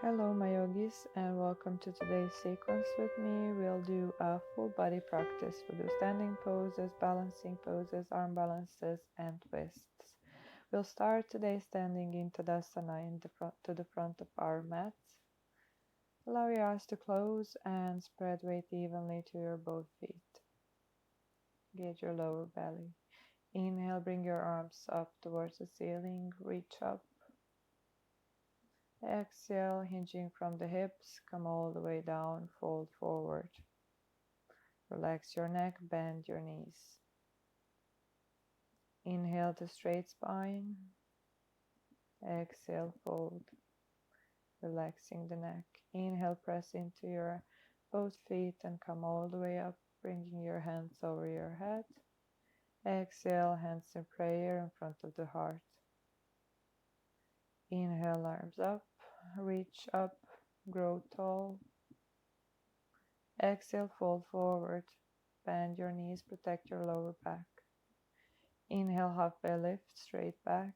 Hello my yogis and welcome to today's sequence with me. We'll do a full body practice. We'll do standing poses, balancing poses, arm balances and twists. We'll start today standing in Tadasana to the front of our mats. Allow your eyes to close and spread weight evenly to your both feet. Engage your lower belly. Inhale, bring your arms up towards the ceiling, reach up. Exhale, hinging from the hips, come all the way down, fold forward. Relax your neck, bend your knees. Inhale to straight spine. Exhale, fold. Relaxing the neck. Inhale, press into your both feet and come all the way up, bringing your hands over your head. Exhale, hands in prayer in front of the heart. Inhale, arms up, reach up, grow tall. Exhale, fold forward, bend your knees, protect your lower back. Inhale, halfway lift, straight back.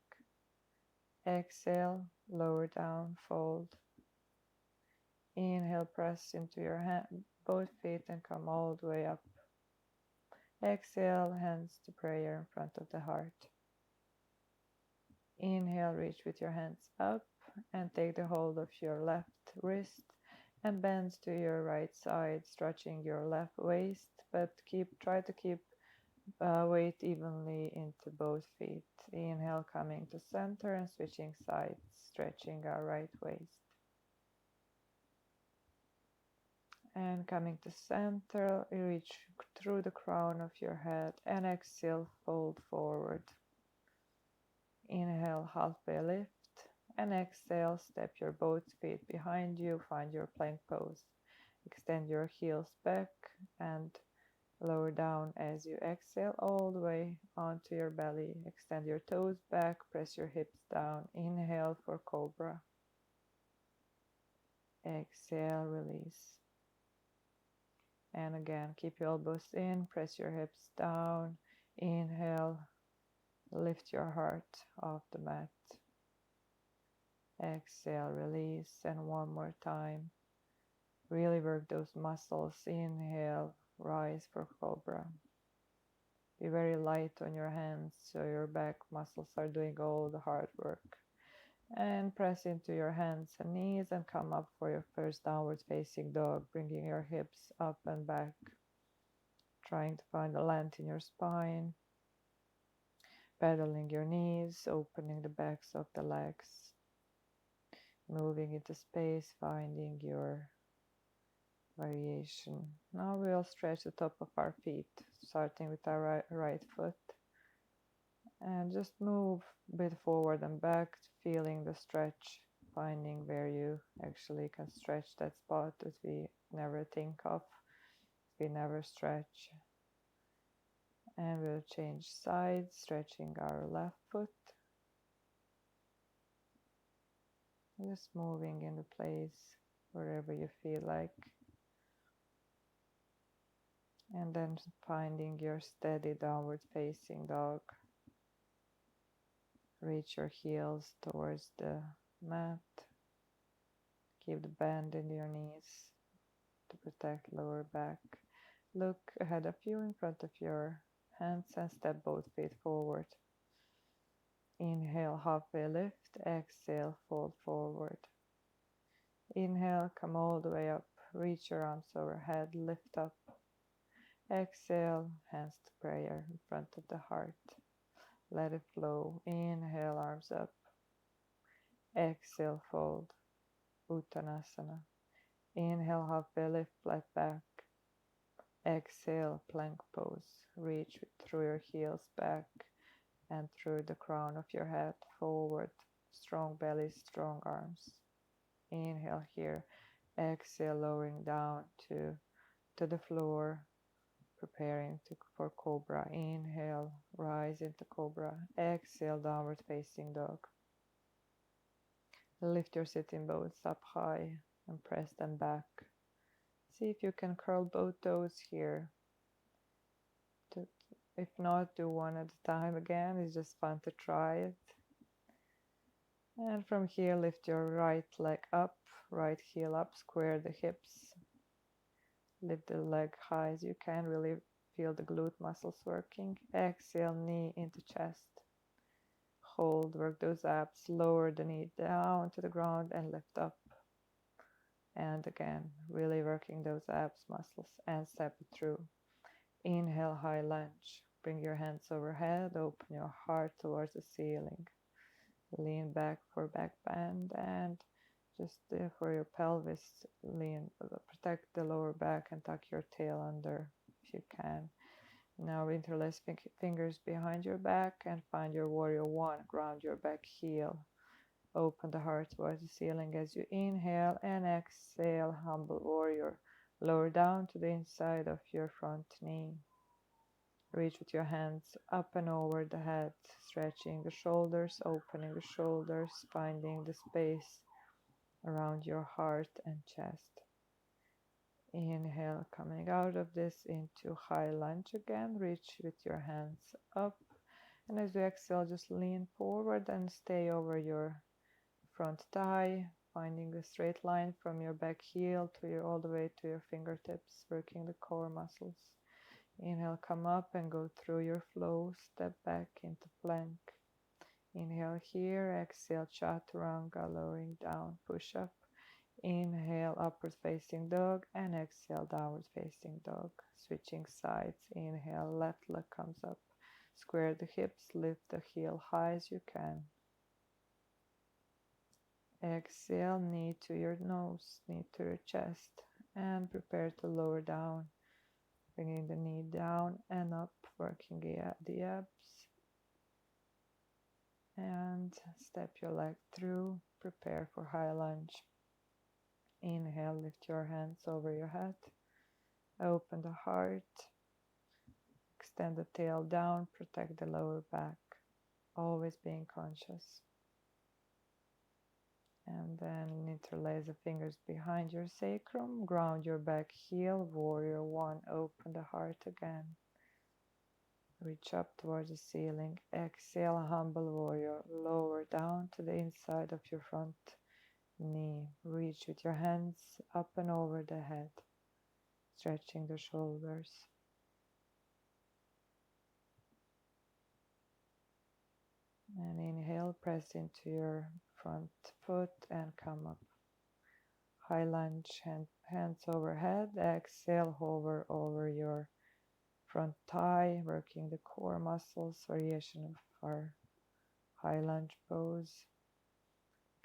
Exhale, lower down, fold. Inhale, press into your both feet and come all the way up. Exhale, hands to prayer in front of the heart. Inhale, reach with your hands up and take the hold of your left wrist and bend to your right side, stretching your left waist, but try to keep weight evenly into both feet. Inhale, coming to center and switching sides, stretching our right waist. And coming to center, reach through the crown of your head and exhale, fold forward. Inhale, halfway lift and exhale, step your both feet behind you, find your plank pose. Extend your heels back and lower down as you exhale all the way onto your belly. Extend your toes back, press your hips down. Inhale for cobra. Exhale, release. And again, keep your elbows in, press your hips down. Inhale, lift your heart off the mat. Exhale, release, and one more time. Really work those muscles. Inhale, rise for cobra. Be very light on your hands so your back muscles are doing all the hard work. And press into your hands and knees and come up for your first downward facing dog, bringing your hips up and back, trying to find a length in your spine, pedaling your knees, opening the backs of the legs, moving into space, finding your variation. Now we'll stretch the top of our feet, starting with our right foot. And just move a bit forward and back, feeling the stretch, finding where you actually can stretch that spot that we never think of, we never stretch. And we'll change sides, stretching our left foot. Just moving into place wherever you feel like. And then finding your steady downward facing dog. Reach your heels towards the mat. Keep the bend in your knees to protect lower back. Look ahead of you in front of your hands and step both feet forward. Inhale, halfway lift. Exhale, fold forward. Inhale, come all the way up. Reach your arms overhead, lift up. Exhale, hands to prayer in front of the heart. Let it flow. Inhale, arms up. Exhale, fold. Uttanasana. Inhale, halfway lift, flat back. Exhale, plank pose. Reach through your heels back and through the crown of your head forward. Strong belly, strong arms. Inhale here. Exhale, lowering down to the floor. Preparing for cobra. Inhale, rise into cobra. Exhale, downward facing dog. Lift your sitting bones up high and press them back. See if you can curl both toes here. If not, do one at a time again. It's just fun to try it. And from here, lift your right leg up, right heel up, square the hips. Lift the leg high as you can, really feel the glute muscles working. Exhale, knee into chest. Hold, work those abs, lower the knee down to the ground and lift up. And again, really working those abs muscles and step it through. Inhale, high lunge. Bring your hands overhead, open your heart towards the ceiling. Lean back for back bend and just for your pelvis, protect the lower back and tuck your tail under if you can. Now interlace fingers behind your back and find your warrior one. Ground your back heel. Open the heart towards the ceiling as you inhale and exhale, humble warrior. Lower down to the inside of your front knee. Reach with your hands up and over the head, stretching the shoulders, opening the shoulders, finding the space around your heart and chest. Inhale, coming out of this into high lunge again. Reach with your hands up. And as you exhale, just lean forward and stay over your front thigh, finding a straight line from your back heel to your all the way to your fingertips, working the core muscles. Inhale, come up and go through your flow. Step back into plank. Inhale here, exhale, chaturanga, lowering down, push up. Inhale, upward facing dog, and exhale, downward facing dog. Switching sides. Inhale, left leg comes up. Square the hips, lift the heel high as you can. Exhale, knee to your nose, knee to your chest, and prepare to lower down. Bringing the knee down and up, working the abs. And step your leg through, prepare for high lunge. Inhale, lift your hands over your head. Open the heart. Extend the tail down, protect the lower back. Always being conscious. And then interlace the fingers behind your sacrum. Ground your back heel, warrior one. Open the heart again. Reach up towards the ceiling. Exhale, humble warrior. Lower down to the inside of your front knee. Reach with your hands up and over the head, stretching the shoulders. And inhale, press into your front foot and come up. High lunge, hands overhead. Exhale, hover over your front thigh, working the core muscles, variation of our high lunge pose.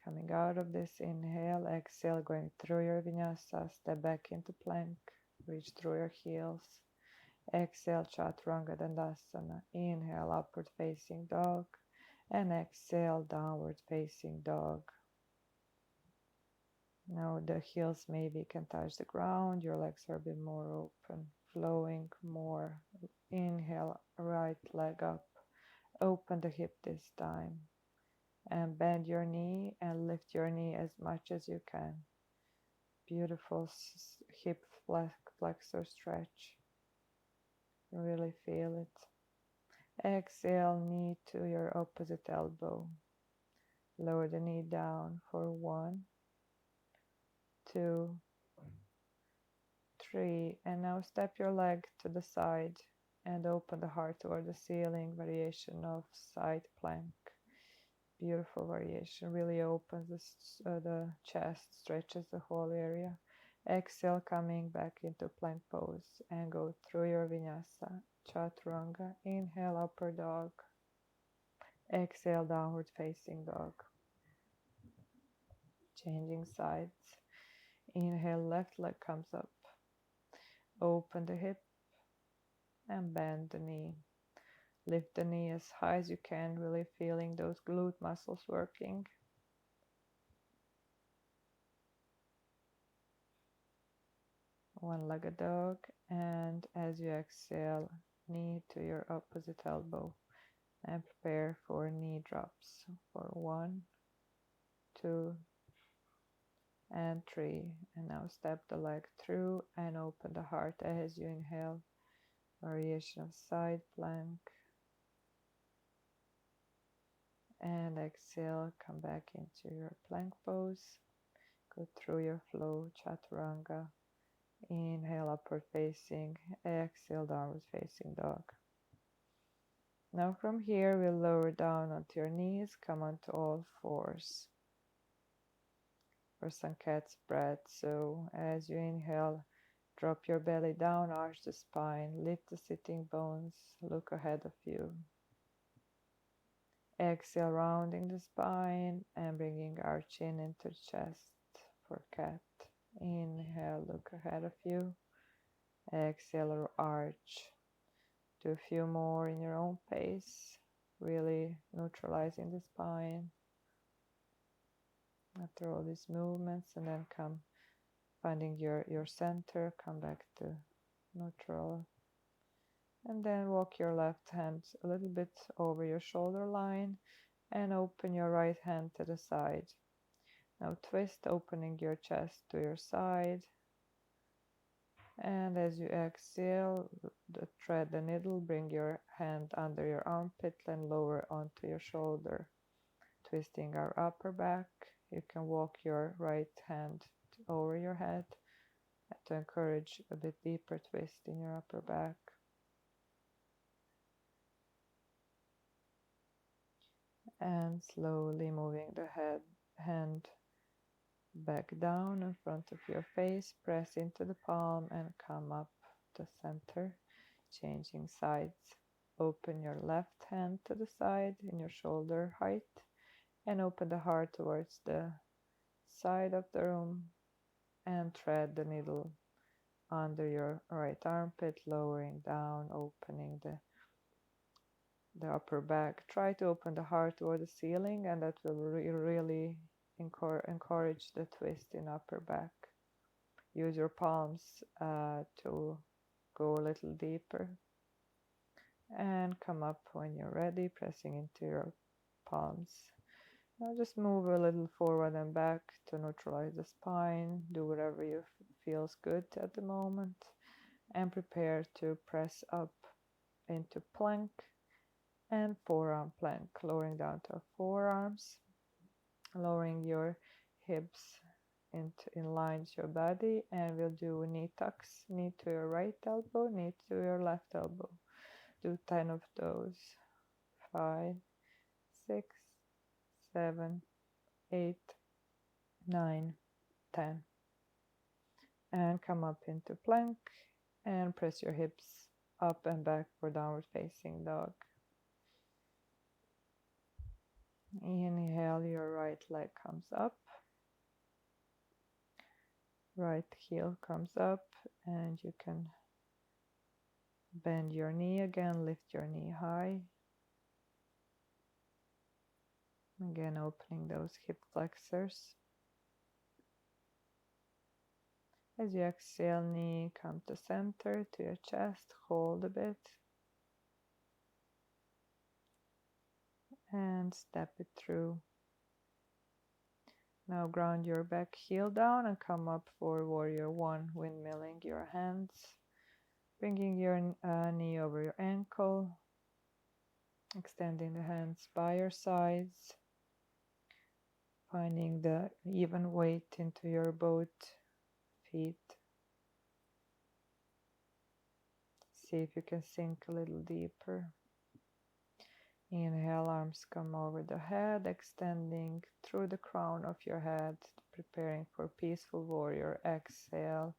Coming out of this, inhale, exhale, going through your vinyasa, step back into plank, reach through your heels. Exhale, chaturanga dandasana. Inhale, upward facing dog. And exhale, downward facing dog. Now the heels maybe can touch the ground. Your legs are a bit more open, flowing more. Inhale, right leg up. Open the hip this time. And bend your knee and lift your knee as much as you can. Beautiful hip flexor stretch. Really feel it. Exhale, knee to your opposite elbow. Lower the knee down for 1, 2, 3. And now step your leg to the side and open the heart toward the ceiling. Variation of side plank. Beautiful variation. Really opens the chest, stretches the whole area. Exhale, coming back into plank pose and go through your vinyasa. Chaturanga. Inhale, upper dog. Exhale, downward facing dog. Changing sides. Inhale, left leg comes up. Open the hip and bend the knee. Lift the knee as high as you can, really feeling those glute muscles working. One-legged dog, and as you exhale, knee to your opposite elbow and prepare for knee drops for 1, 2, and 3. And now step the leg through and open the heart as you inhale. Variation of side plank. And exhale, come back into your plank pose. Go through your flow, chaturanga. Inhale, upward facing. Exhale, downward facing dog. Now from here, we'll lower down onto your knees, come onto all fours for some cat spread. So as you inhale, drop your belly down, arch the spine, lift the sitting bones, look ahead of you. Exhale, rounding the spine and bringing our chin into the chest for cat. Inhale, look ahead of you. Exhale, arch. Do a few more in your own pace, really neutralizing the spine. After all these movements, and then come finding your center, come back to neutral. And then walk your left hand a little bit over your shoulder line and open your right hand to the side. Now twist, opening your chest to your side. And as you exhale, thread the needle, bring your hand under your armpit and lower onto your shoulder. Twisting our upper back. You can walk your right hand over your head to encourage a bit deeper twist in your upper back. And slowly moving the hand back down in front of your face, press into the palm and come up to center, changing sides. Open your left hand to the side in your shoulder height and open the heart towards the side of the room and thread the needle under your right armpit, lowering down, opening the upper back. Try to open the heart toward the ceiling, and that will really encourage the twist in upper back. Use your palms to go a little deeper and come up when you're ready, pressing into your palms. Now just move a little forward and back to neutralize the spine. Do whatever you feels good at the moment and prepare to press up into plank and forearm plank, lowering down to forearms, lowering your hips in line with your body, and we'll do knee tucks, knee to your right elbow, knee to your left elbow. Do 10 of those. 5, 6, 7, 8, 9, 10. And come up into plank and press your hips up and back for downward facing dog. Inhale, your right leg comes up. Right heel comes up, and you can bend your knee again, lift your knee high. Again, opening those hip flexors. As you exhale, knee come to center, to your chest, hold a bit. And step it through. Now ground your back heel down and come up for warrior one, windmilling your hands, bringing your knee over your ankle, extending the hands by your sides, finding the even weight into your both feet. See if you can sink a little deeper. Inhale, arms come over the head, extending through the crown of your head, preparing for peaceful warrior. Exhale,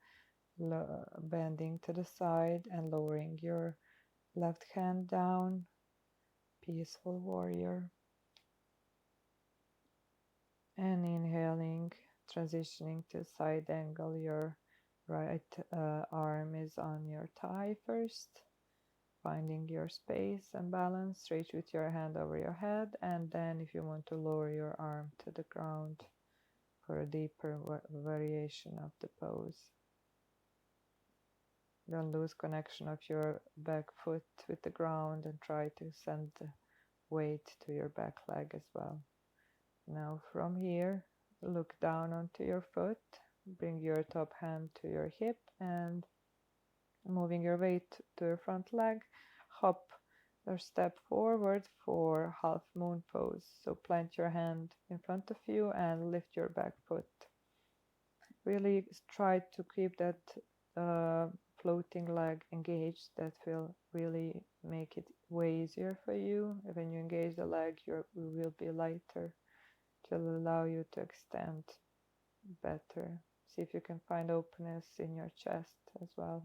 bending to the side and lowering your left hand down, peaceful warrior. And inhaling, transitioning to side angle, your right arm is on your thigh first. Finding your space and balance, reach with your hand over your head, and then if you want to lower your arm to the ground for a deeper variation of the pose. Don't lose connection of your back foot with the ground and try to send the weight to your back leg as well. Now from here, look down onto your foot, bring your top hand to your hip and moving your weight to your front leg, hop or step forward for half moon pose. So plant your hand in front of you and lift your back foot. Really try to keep that floating leg engaged. That will really make it way easier for you. When you engage the leg, you will be lighter. It will allow you to extend better. See if you can find openness in your chest as well.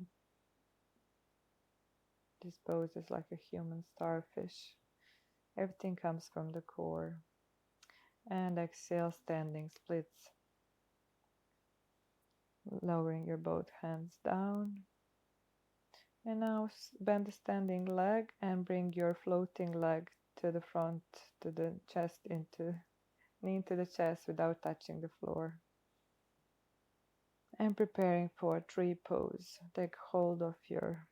This pose is like a human starfish. Everything comes from the core. And exhale, standing splits. Lowering your both hands down. And now bend the standing leg and bring your floating leg to the front, to the chest, knee to the chest without touching the floor. And preparing for tree pose. Take hold of your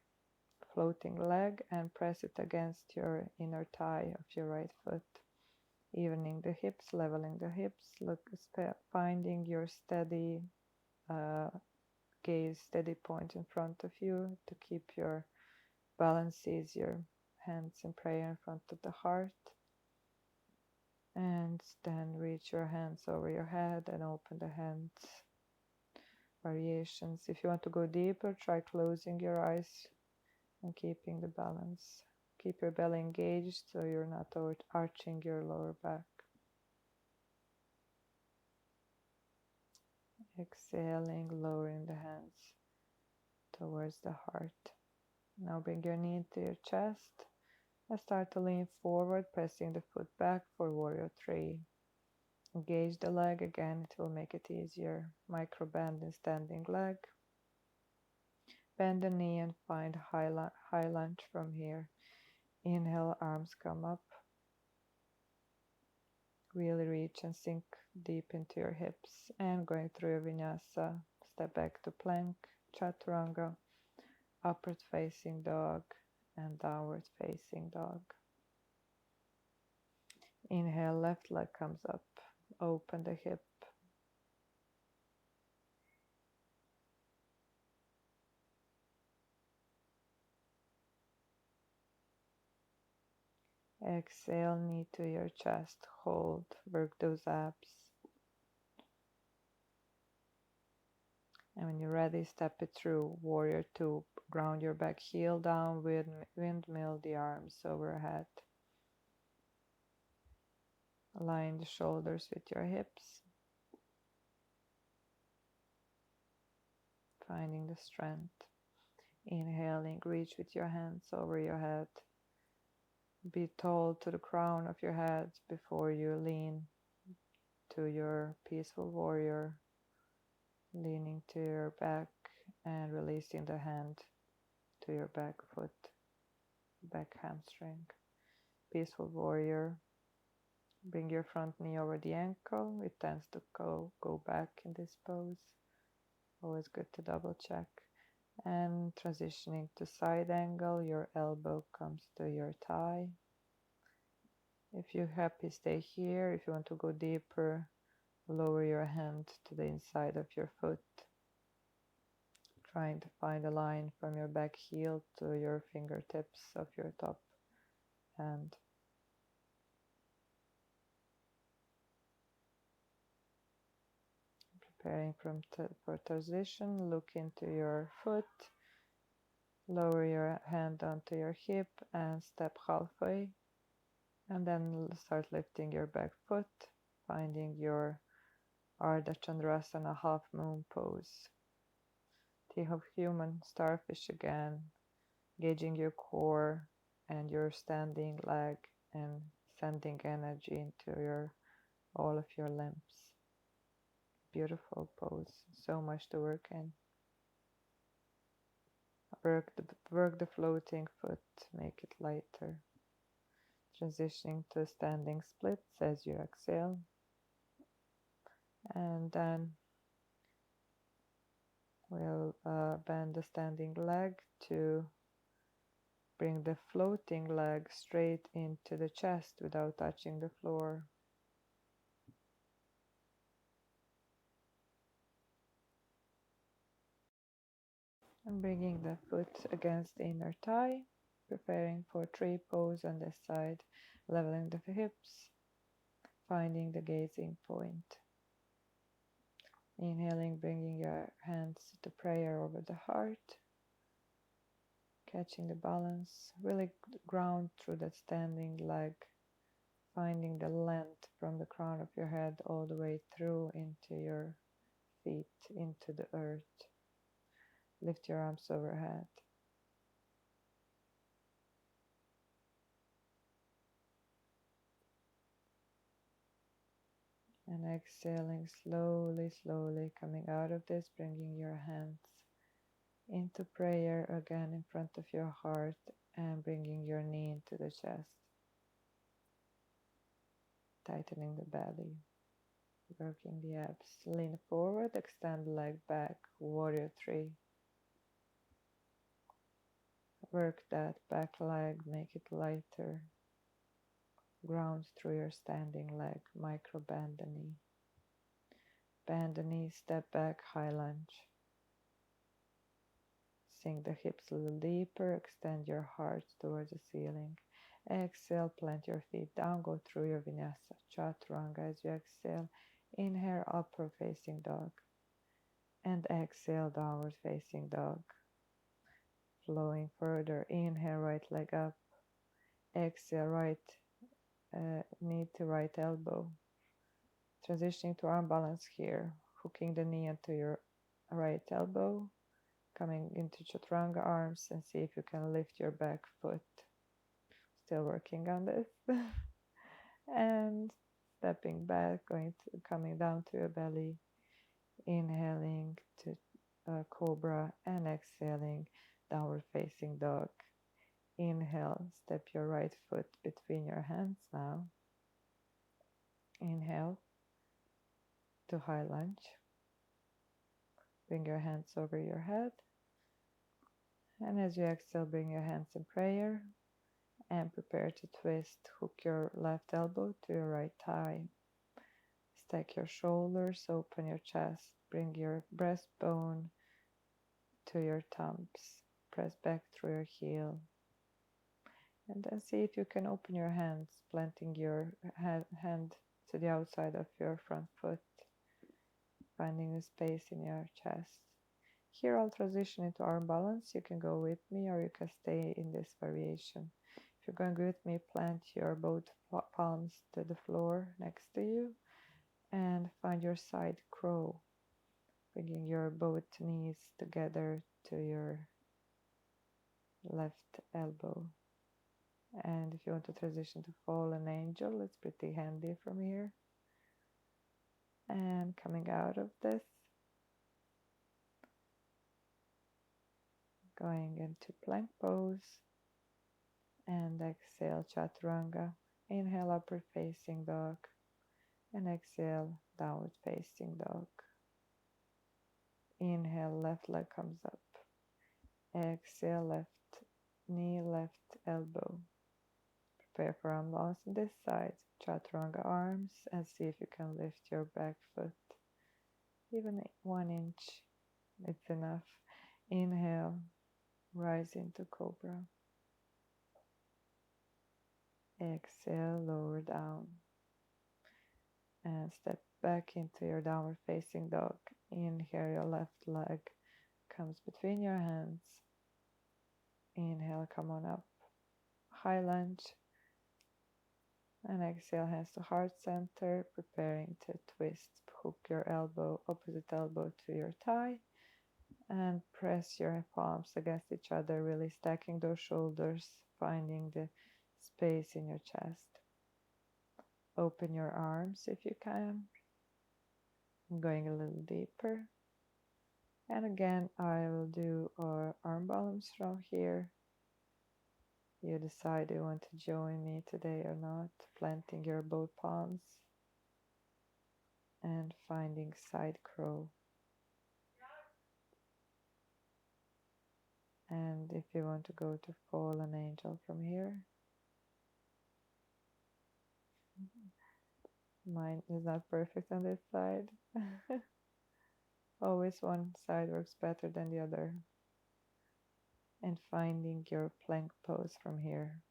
floating leg and press it against your inner thigh of your right foot. Evening the hips, leveling the hips, finding your steady gaze, steady point in front of you to keep your balance easier. Hands in prayer in front of the heart. And then reach your hands over your head and open the hands. Variations. If you want to go deeper, try closing your eyes and keeping the balance. Keep your belly engaged so you're not arching your lower back. Exhaling, lowering the hands towards the heart. Now bring your knee to your chest and start to lean forward, pressing the foot back for warrior 3. Engage the leg again, it will make it easier. Micro bend in standing leg. Bend the knee and find high lunge from here. Inhale, arms come up. Really reach and sink deep into your hips. And going through your vinyasa, step back to plank, chaturanga, upward facing dog, and downward facing dog. Inhale, left leg comes up. Open the hip. Exhale, knee to your chest. Hold, work those abs. And when you're ready, step it through. Warrior 2. Ground your back heel down, windmill the arms overhead. Align the shoulders with your hips. Finding the strength. Inhaling, reach with your hands over your head. Be tall to the crown of your head before you lean to your peaceful warrior. Leaning to your back and releasing the hand to your back foot, back hamstring. Peaceful warrior. Bring your front knee over the ankle. It tends to go back in this pose. Always good to double check. And transitioning to side angle, your elbow comes to your thigh. If you're happy, stay here. If you want to go deeper, lower your hand to the inside of your foot. Trying to find a line from your back heel to your fingertips of your top hand. Preparing for transition, look into your foot. Lower your hand onto your hip and step halfway. And then start lifting your back foot, finding your Ardha Chandrasana half moon pose. Think of human starfish again, gauging your core and your standing leg and sending energy into all of your limbs. Beautiful pose, so much to work in. Work the floating foot, make it lighter. Transitioning to standing splits as you exhale. And then we'll bend the standing leg to bring the floating leg straight into the chest without touching the floor. And bringing the foot against the inner thigh. preparing for tree pose on this side, leveling the hips, finding the gazing point. Inhaling, bringing your hands to prayer over the heart, catching the balance, really ground through that standing leg, finding the length from the crown of your head all the way through into your feet, into the earth. Lift your arms overhead. And exhaling slowly, slowly, coming out of this, bringing your hands into prayer again in front of your heart and bringing your knee into the chest. Tightening the belly, working the abs. Lean forward, extend the leg back, warrior three. Work that back leg, make it lighter. Ground through your standing leg, micro bend the knee. Bend the knee, step back, high lunge. Sink the hips a little deeper, extend your heart towards the ceiling. Exhale, plant your feet down, go through your Vinyasa Chaturanga as you exhale. Inhale, upward facing dog. And exhale, downward facing dog. Flowing further, inhale, right leg up. Exhale, right knee to right elbow. Transitioning to arm balance here, hooking the knee into your right elbow, coming into Chaturanga arms, and see if you can lift your back foot. Still working on this. And stepping back, coming down to your belly, inhaling to cobra and exhaling downward facing dog. Inhale, step your right foot between your hands now. Inhale to high lunge. Bring your hands over your head. And as you exhale, bring your hands in prayer and prepare to twist. Hook your left elbow to your right thigh. Stack your shoulders, open your chest. Bring your breastbone to your thumbs. Press back through your heel. And then see if you can open your hands, planting your hand to the outside of your front foot, finding a space in your chest. Here I'll transition into arm balance. You can go with me or you can stay in this variation. If you're going with me, plant your both palms to the floor next to you and find your side crow, bringing your both knees together to your left elbow. And if you want to transition to fallen angel, it's pretty handy from here. And coming out of this, going into plank pose, and exhale chaturanga. Inhale upward facing dog, and exhale downward facing dog. Inhale, left leg comes up. Exhale, left knee, left elbow. Prepare for arm balance on this side. Chaturanga arms, and see if you can lift your back foot. Even 1 inch, it's enough. Inhale, rise into cobra. Exhale, lower down. And step back into your downward facing dog. Inhale, your left leg comes between your hands. Inhale, come on up. High lunge. And exhale, hands to heart center, preparing to twist. Hook your elbow, opposite elbow to your thigh. And press your palms against each other, really stacking those shoulders, finding the space in your chest. Open your arms if you can. I'm going a little deeper. And again, I will do our arm balance from here. You decide you want to join me today or not. Planting your both palms and finding side crow. And if you want to go to fallen angel from here, mine is not perfect on this side. Always one side works better than the other. and finding your plank pose from here.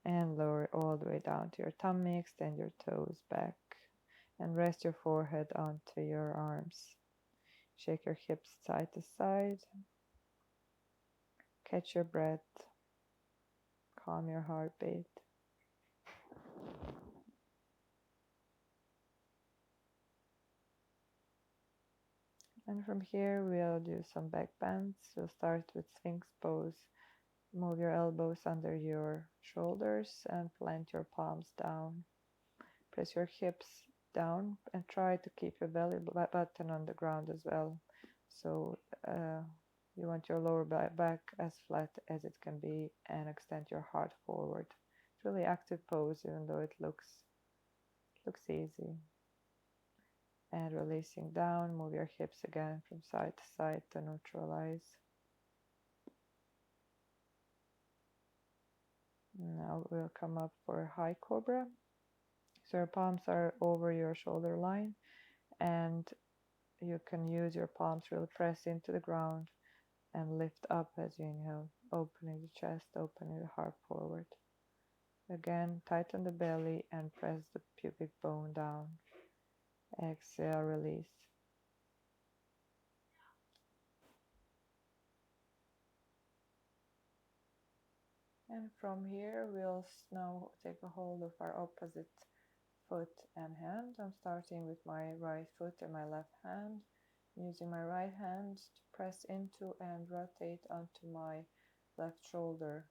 And lower all the way down to your tummy, extend your toes back, and rest your forehead onto your arms. Shake your hips side to side. Catch your breath. Calm your heartbeat. And from here, we'll do some back bends. We'll start with Sphinx pose. Move your elbows under your shoulders and plant your palms down. Press your hips down and try to keep your belly button on the ground as well. So you want your lower back as flat as it can be and extend your heart forward. It's really active pose even though it looks easy. And releasing down, move your hips again from side to side to neutralize. Now we'll come up for high cobra. So your palms are over your shoulder line, and you can use your palms to really press into the ground and lift up as you inhale, opening the chest, opening the heart forward. Again, tighten the belly and press the pubic bone down. Exhale, release. And from here, we'll now take a hold of our opposite foot and hand. I'm starting with my right foot and my left hand, using my right hand to press into and rotate onto my left shoulder,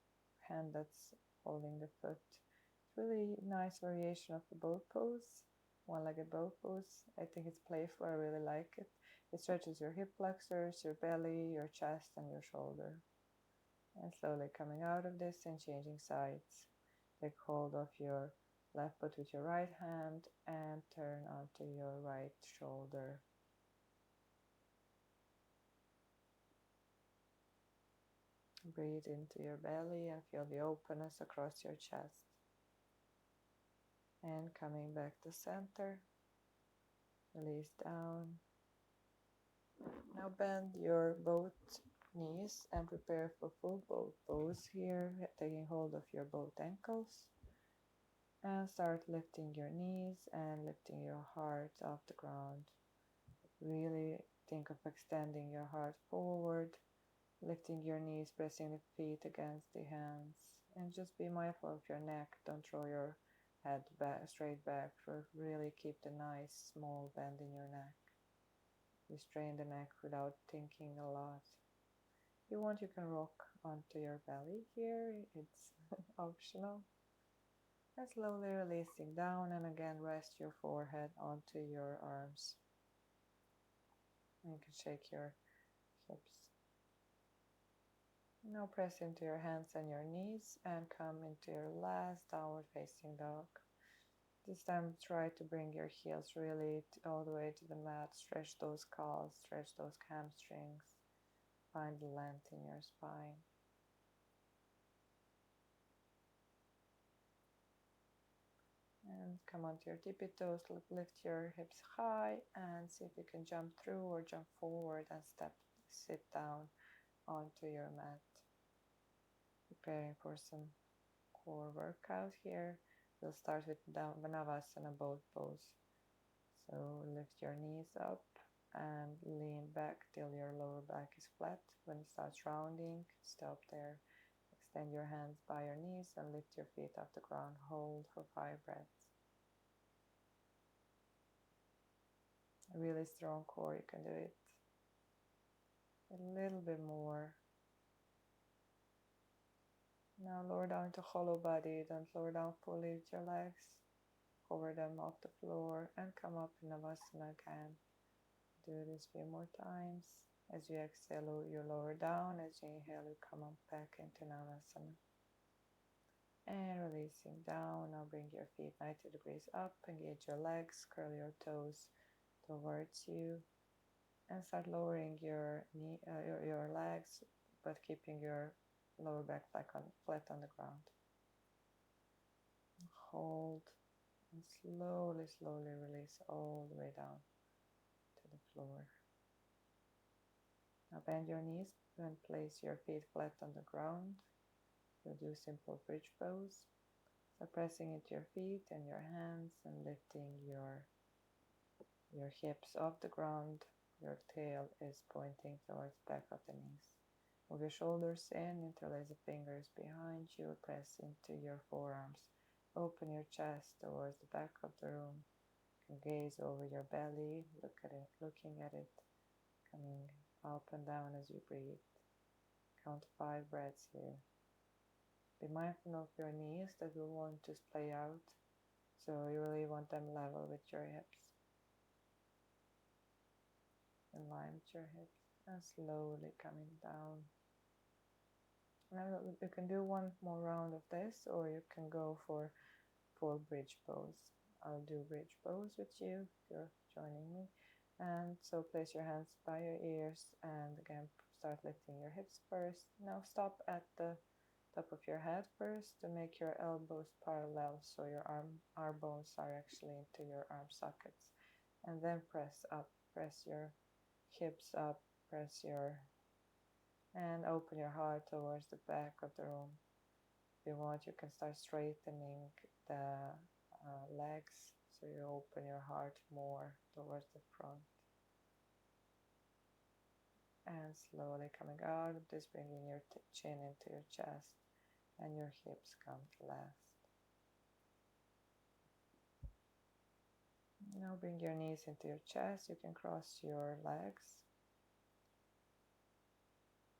hand that's holding the foot. It's really nice variation of the boat pose, one-legged boat pose. I think it's playful, I really like it. It stretches your hip flexors, your belly, your chest, and your shoulder. And slowly coming out of this and changing sides. Take hold of your left foot with your right hand and turn onto your right shoulder. Breathe into your belly and feel the openness across your chest. And coming back to center, release down. Now bend your both knees and prepare for full boat pose here, taking hold of your both ankles. And start lifting your knees and lifting your heart off the ground. Really think of extending your heart forward, lifting your knees, pressing the feet against the hands. And just be mindful of your neck. Don't throw your head back, straight back. Really keep the nice small bend in your neck. Restrain the neck without thinking a lot. If you want, you can rock onto your belly here. It's optional. And slowly releasing down, and again rest your forehead onto your arms. And you can shake your hips. Now press into your hands and your knees and come into your last downward facing dog. This time try to bring your heels really all the way to the mat. Stretch those calves, stretch those hamstrings. Find the length in your spine. And come onto your tippy toes, lift your hips high and see if you can jump through or jump forward and sit down onto your mat. Preparing for some core workout here. We'll start with Navasana boat pose. So lift your knees up and lean back till your lower back is flat. When it starts rounding, stop there. Extend your hands by your knees and lift your feet off the ground. Hold for 5 breaths. A really strong core, you can do it. A little bit more. Now lower down to hollow body. Don't lower down fully with your legs. Hover them off the floor and come up in Navasana again. Do this a few more times. As you exhale, you lower down. As you inhale, you come up back into Navasana. And releasing down. Now bring your feet 90 degrees up. Engage your legs. Curl your toes towards you. And start lowering your legs, but keeping your lower back flat on the ground. Hold. And slowly, slowly release all the way down to the floor. Now Now bend your knees and place your feet flat on the ground. We'll do simple bridge pose. So pressing into your feet and your hands and lifting your hips off the ground. Your tail is pointing towards the back of the knees. Move your shoulders in, interlace the fingers behind you, press into your forearms. Open your chest towards the back of the room. You can gaze over your belly, looking at it, coming up and down as you breathe. Count 5 breaths here. Be mindful of your knees that will want to splay out, so you really want them level with your hips. In line with your hips, and slowly coming down. Now you can do one more round of this, or you can go for full bridge pose. I'll do bridge pose with you if you're joining me. And so place your hands by your ears and again start lifting your hips first. Now stop at the top of your head first to make your elbows parallel so your arm bones are actually into your arm sockets. And then press up, press your hips up, and open your heart towards the back of the room. If you want, you can start straightening the legs so you open your heart more towards the front. And slowly coming out of this, bringing your chin into your chest and your hips come last. Now bring your knees into your chest. You can cross your legs,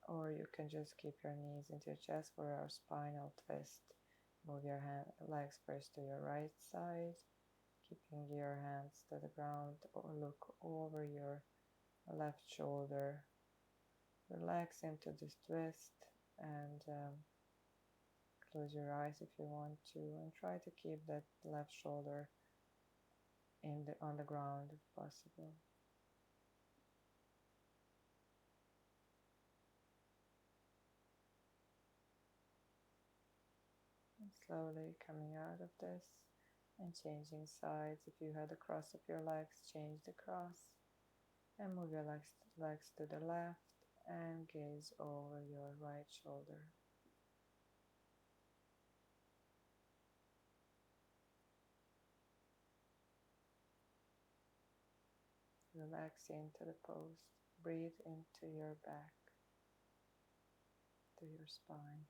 or you can just keep your knees into your chest for our spinal twist. Move your legs first to your right side, keeping your hands to the ground, or look over your left shoulder. Relax into this twist and close your eyes if you want to, and try to keep that left shoulder on the ground if possible. And slowly coming out of this and changing sides. If you had the cross of your legs, change the cross and move your legs to the left and gaze over your right shoulder. Relax into the pose. Breathe into your back, to your spine.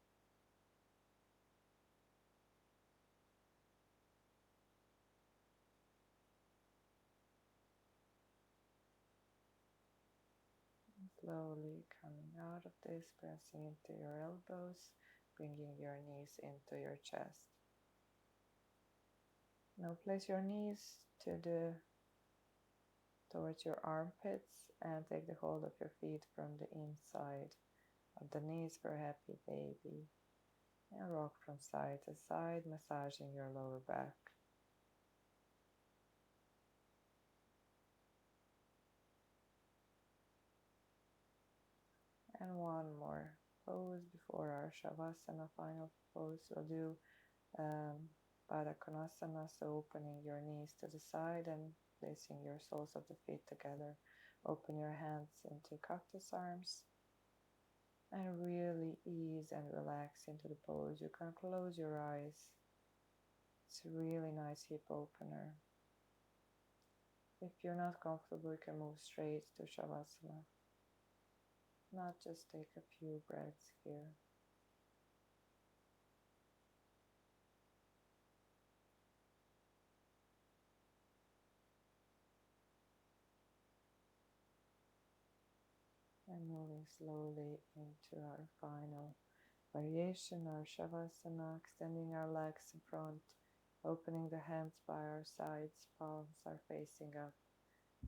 And slowly coming out of this, pressing into your elbows, bringing your knees into your chest. Now place your knees towards your armpits and take the hold of your feet from the inside of the knees for a happy baby. And rock from side to side, massaging your lower back. And one more pose before our Shavasana final pose. We'll do Baddha Konasana, so opening your knees to the side and placing your soles of the feet together. Open your hands into cactus arms and really ease and relax into the pose. You can close your eyes. It's a really nice hip opener. If you're not comfortable, you can move straight to Shavasana. Not just take a few breaths here. And moving slowly into our final variation, our Shavasana, extending our legs in front, opening the hands by our sides, palms are facing up,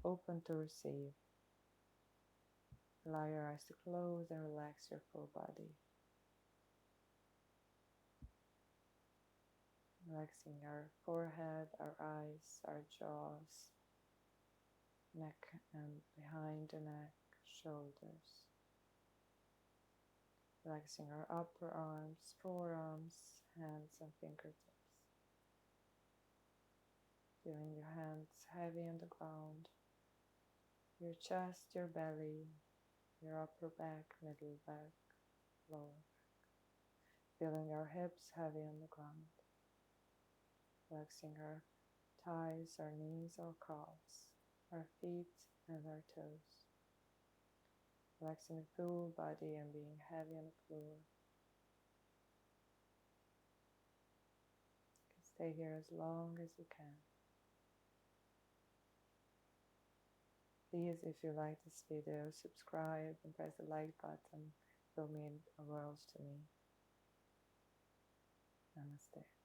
open to receive. Allow your eyes to close and relax your full body. Relaxing our forehead, our eyes, our jaws, neck and behind the neck, shoulders. Relaxing our upper arms, forearms, hands and fingertips. Feeling your hands heavy on the ground, your chest, your belly, your upper back, middle back, lower back. Feeling our hips heavy on the ground. Flexing our thighs, our knees, our calves, our feet and our toes. Flexing the full body and being heavy on the floor. You can stay here as long as you can. Please, if you like this video, subscribe and press the like button. It will mean a world to me. Namaste.